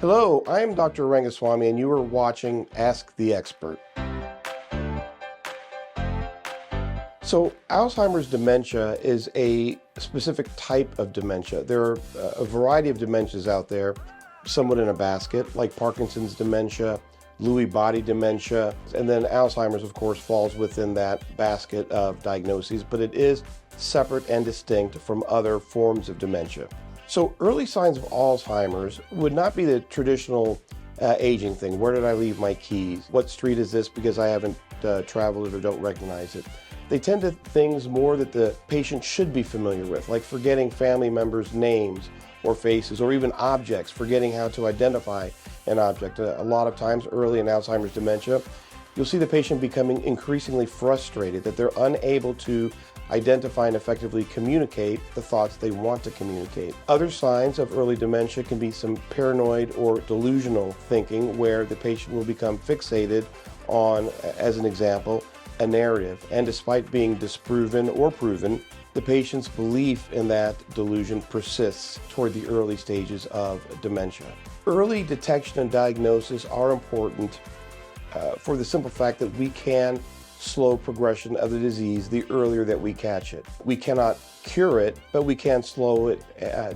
Hello, I am Dr. Rangaswami, and you are watching Ask the Expert. So, Alzheimer's dementia is a specific type of dementia. There are a variety of dementias out there, somewhat in a basket, like Parkinson's dementia, Lewy body dementia, and then Alzheimer's, of course, falls within that basket of diagnoses, but it is separate and distinct from other forms of dementia. So early signs of Alzheimer's would not be the traditional aging thing. Where did I leave my keys? What street is this because I haven't traveled it or don't recognize it? They tend to things more that the patient should be familiar with, like forgetting family members' names or faces, or even objects, forgetting how to identify an object. A lot of times early in Alzheimer's dementia, you'll see the patient becoming increasingly frustrated, that they're unable to identify and effectively communicate the thoughts they want to communicate. Other signs of early dementia can be some paranoid or delusional thinking, where the patient will become fixated on, as an example, a narrative, and despite being disproven or proven, the patient's belief in that delusion persists toward the early stages of dementia. Early detection and diagnosis are important for the simple fact that we can slow progression of the disease the earlier that we catch it. We cannot cure it, but we can slow it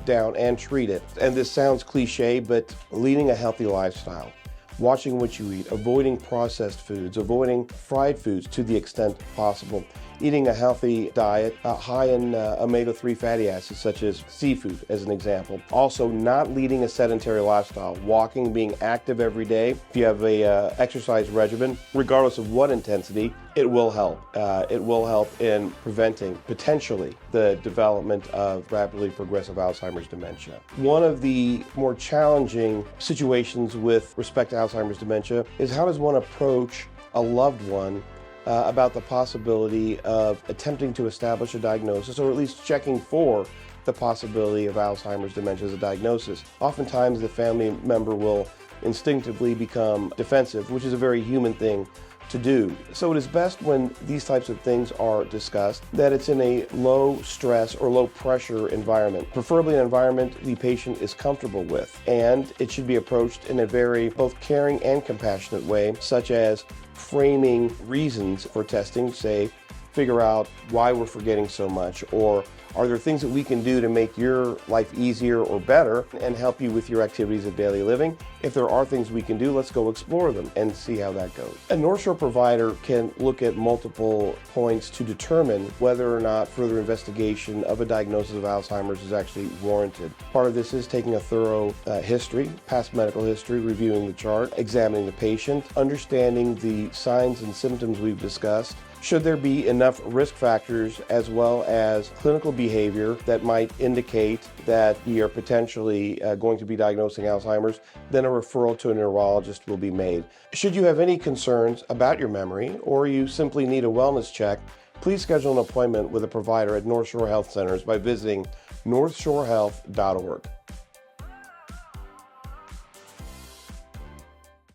down and treat it. And this sounds cliche, but leading a healthy lifestyle, watching what you eat, avoiding processed foods, avoiding fried foods to the extent possible, eating a healthy diet high in omega-3 fatty acids, such as seafood, as an example. Also, not leading a sedentary lifestyle, walking, being active every day. If you have a exercise regimen, regardless of what intensity, it will help. It will help in preventing, potentially, the development of rapidly progressive Alzheimer's dementia. One of the more challenging situations with respect to Alzheimer's dementia is, how does one approach a loved one about the possibility of attempting to establish a diagnosis, or at least checking for the possibility of Alzheimer's dementia as a diagnosis. Oftentimes the family member will instinctively become defensive, which is a very human thing to do. So it is best, when these types of things are discussed, that it's in a low stress or low pressure environment, preferably an environment the patient is comfortable with. And it should be approached in a very both caring and compassionate way, such as framing reasons for testing, say, figure out why we're forgetting so much, or are there things that we can do to make your life easier or better and help you with your activities of daily living? If there are things we can do, let's go explore them and see how that goes. A NorthShore provider can look at multiple points to determine whether or not further investigation of a diagnosis of Alzheimer's is actually warranted. Part of this is taking a thorough history, past medical history, reviewing the chart, examining the patient, understanding the signs and symptoms we've discussed. Should there be enough risk factors as well as clinical behavior that might indicate that we are potentially going to be diagnosing Alzheimer's, then a referral to a neurologist will be made. Should you have any concerns about your memory, or you simply need a wellness check, please schedule an appointment with a provider at NorthShore Health Centers by visiting northshorehealth.org.